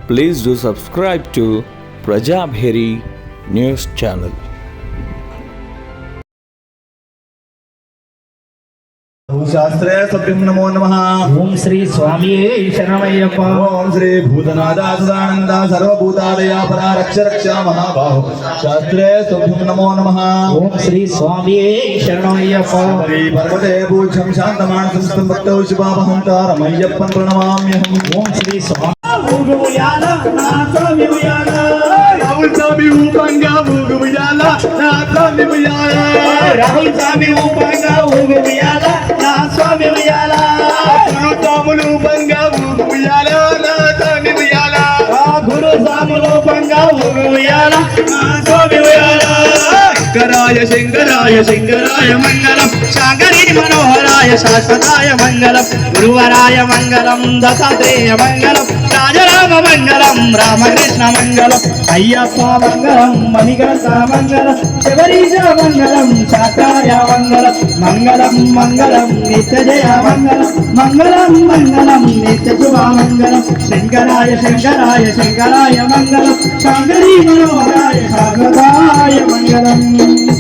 Please do subscribe to Prajabheri News Channel. शास्त्रे सभ्यं नमो नमः। ओम श्री स्वामी शरणमय्यप्प। ओम श्री भूतनाथ सदानंद सर्वभूतादय परा रक्ष रक्षा महाबाहो शास्त्रे सभ्यं नमो नमः। ओम श्री स्वामी शरणमय्यप्प। श्री पर्वते पूज्यं शान्तमानसं संभक्तौ शिवामहंतारमय्यप्पं प्रणमाम्यहम्। ओम श्री स्वामी ऊगुयाल ना स्वामी उयाल राहुल स्वामी ऊपंगा ऊगुयाल ना स्वामी उयाल राहुल स्वामी ऊपंगा ऊगुयाल ना स्वामी उयाल गुरु स्वामुలు ऊपंगा ऊगुयाल ना स्वामी उयाल गुरु स्वामुలు ऊपंगा ऊगुयाल ना स्वामी उयाल शंकराय शंकराय मंगलम शांकरी मनोहराय शाश्वताय मंगलम गुरुवराय मंगलम दत्तात्रेय मंगलम राजराम मंगलम रामकृष्ण मंगलम अय्यप्प मंगलम मणिकंठ मंगलम शबरीश मंगलम शास्त्राय मंगलम मंगलम मंगलम नित्य जय मंगलम मंगलम मंगलम नित्य शुभ मंगलम शंकराय शंकराय शंकराय मंगलम शांकरी मनोहराय शाश्वताय मंगलम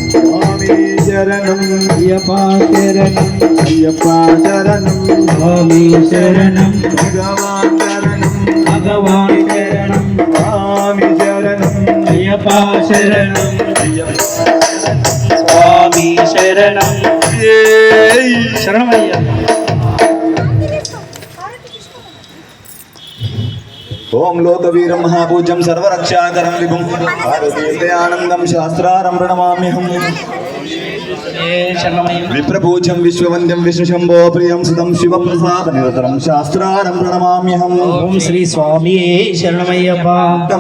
स्वामी शरणं अय्यप्पा शरणं अय्यप्पा शरणं स्वामी शरणं भगवान् शरणं भगवान शरणं स्वामी शरणं अय्यप्पा शरणं स्वामी शरणं शरणमయ్య। ओम लोकवीरं महापूज्यं सर्वरक्षाकरं विभुं आनंदं शास्त्रारं प्रणमाम्यहम्। विप्रपूज्यं विश्ववन्द्यं विष्णुशम्भो प्रियं सुतं शिवप्रसादनिरतरं शास्त्रारं प्रणमाम्यहम्। ओम श्री स्वामी शरणमయ్యప్ప।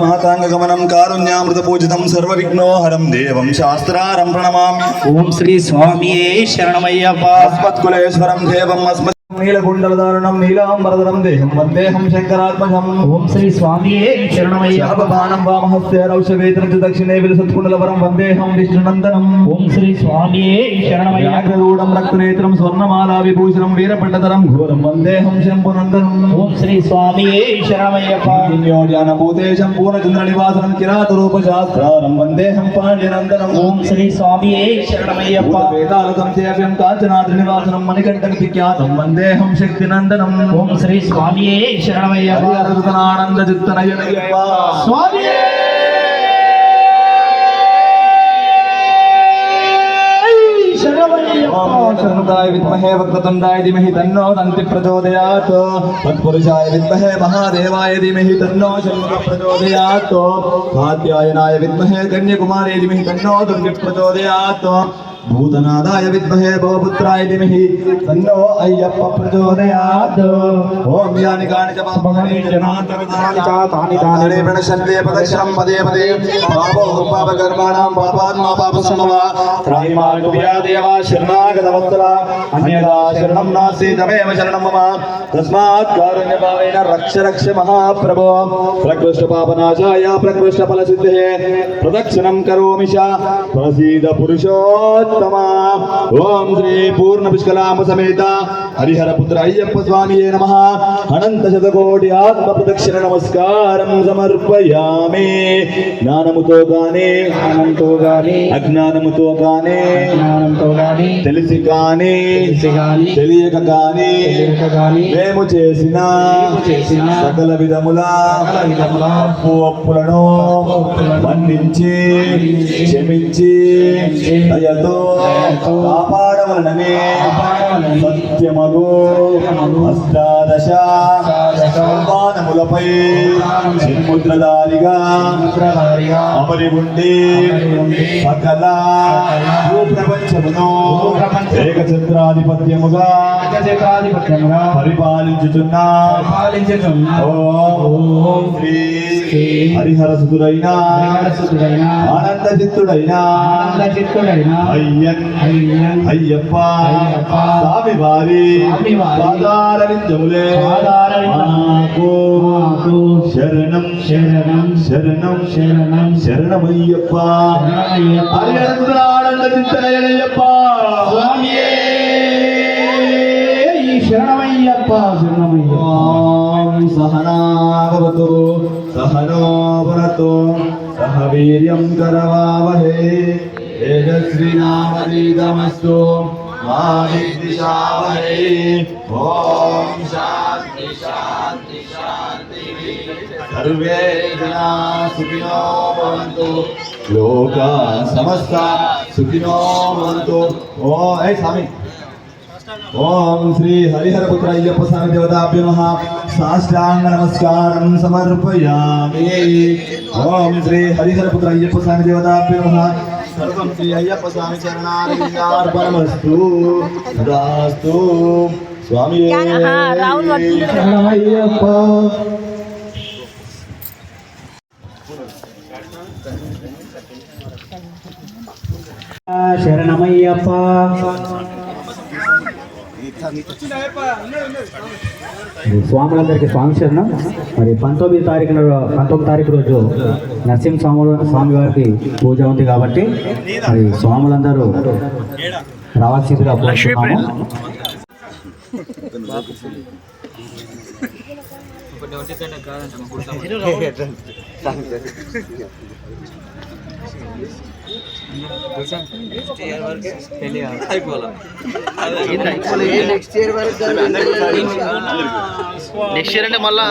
मातांगगमनं कारुण्यामृतपूजितं सर्वविघ्नोहरं देवं शास्त्रारं प्रणमामि। ओम श्री स्वामी शरणमయ్యప్ప। अस्मत्कुलेश्वरं देवम् अस्मत् नीलकुण्डलधारणं नीलाम्बरधरं देहं वन्देऽहं शङ्करात्मजम्। ओम श्री स्वामी शरणमయ్యప్ప। शापबाणं वामहस्ते रौषवेत्रं च दक्षिणे विलसत्कुण्डलवरं वन्देऽहं विष्णुनन्दनम्। ओम श्री स्वामी शरणमయ్యప్ప। व्याघ्ररूढं रक्तनेत्रं स्वर्णमाला विभूषणं वीरपट्टधरं घोरं वन्देऽहं शम्भुनन्दनम्। ओम श्री स्वामी शरणमయ్యప్ప। ज्ञानभूतेशं पूर्णचन्द्रनिवासनं किरातरूपशास्त्रारं वन्देऽहं पाण्ड्यनन्दनम्। ओम श्री स्वामी शरणमయ్యప్ప। वेदालकं सेव्यं काञ्चनाद्रिनिवासनं मणिकण्ठविख्यातं वन्देऽहं शक्तिनन्दनम्। ओम श्री स्वामी शरणमయ్యప్ప। आनन्दचित्तनयनय्यप्प स्वामी शरणदाय विद्महे वक्रतुण्डाय धीमहि तन्नो दन्ति प्रचोदयात्। तत्पुरुषाय विद्महे महादेवाय धीमहि तन्नो शन्मुखः प्रचोदयात्। कात्यायनाय विद्महे कन्याकुमारी धीमहि तन्नो दुर्गे प्रचोदयात्। भूतनादाय विद्महे भवपुत्राय धीमहि तन्नो अय्यप्प प्रचोदयात्। ओम यानि कानि च पापानि जनान्तरतानि च तानि प्रणश्यन्ते पदक्षरं पदे पदे पापो पापकर्माणां पापात्मा पापसम्भवा त्राहिमार्गव्या देवा शरणागतवत्सला अन्यदा शरणं नास्ति तमेव शरणं मम तस्मात् कारुण्यभावेन रक्ष रक्ष महाप्रभो। प्रकृष्टपापनाशाय प्रकृष्टफलसिद्धये प्रदक्षिणं करोमि च प्रसीद पुरुषोत्तम। ओम श्री पूर्ण पुष्कलाम समेत हरिहर पुत्र अय्यप्प स्वामिये नमः। अनंत शतकोटि आत्म प्रदक्षिण नमस्कारं समर्पयामि। ज्ञानमुतो गाने अज्ञानमुतो गाने తెలిసి గాని తెలియక గాని మేము చేసిన సకల విధముల ఒప్పులను మన్నించి క్షమించి దయతో కాపాడవలనని సత్యమగు అష్టాదశ సోపానములపై చిన్ముద్రధారిగా అమరి ఉండి సకల ప్రపంచమును ఏకఛత్రాధిపత్యముగా పరిపాలించుచున్న ఓం శ్రీ హరిహర సుతుడైన ఆనందచిత్తుడైన అయ్యన్ అయ్యప్ప స్వామి వారి పాదారవిందములే మాకు శరణం శరణం శరణం శరణం శరణమయ్యప్ప హరిహర సుతుడ ఆనందచిత్తుడైనయ్యప్ప స్వామియే శరణమయ్యప్ప శరణమయ్యప్ప. सहना भवतु सह नो भुनक्तु सह वीर्यं करवावहै तेजस्विनावधीतमस्तु मा विद्विषावहै ॐ शान्ति शान्ति शान्तिः सर्वे जनाः सुखिनो भवन्तु लोका समस्ता सुखिनो भवन्तु ओ ऐ स्वामी ओम श्री हरिहरपुत्र अय्यप्प स्वामी देवताभ्यो नमः साष्टांग नमस्कारं समर्पयामि ओम श्री हरिहरपुत्र अय्यप्प स्वामी देवताभ्यो नमः सर्वं श्री अय्यप्प स्वामी चरणारविन्दार्पणमस्तु तदास्तु स्वामी राहुल अय्यप्प శరణమయ్యప్ప. స్వాములందరికీ స్వామి శరణం. మరి 19 తారీఖు రోజు నరసింహ స్వామి వారికి పూజ ఉంది కాబట్టి మరి స్వాములందరూ రావాల్సిందిగా కోరుతున్నాము. నెక్స్ట్ ఇయర్ అంటే మళ్ళా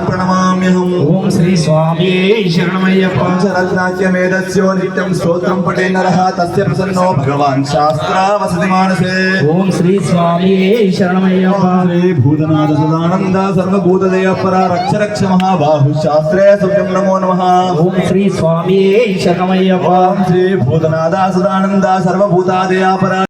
प्रणमाम्यहम् ఓం శ్రీ స్వామి శరణమయ్యప్ప. पंचरत्नाख्यमेधस्यो नित्यं स्तोत्रं पठे नरः तस्य प्रसन्नो भगवान् शास्त्रावसति मानसे ఓం శ్రీ స్వామి శరణమయ్యప్ప. श्री भूतनाथ सदानन्द सर्वभूतदयापरा रक्ष रक्ष महाबाहु शास्त्रे सुभ्यं नमो नमः ఓం శ్రీ స్వామి శరణమయ్యప్ప. श्री भूतनाथ सदानन्द सर्वभूतादयापरा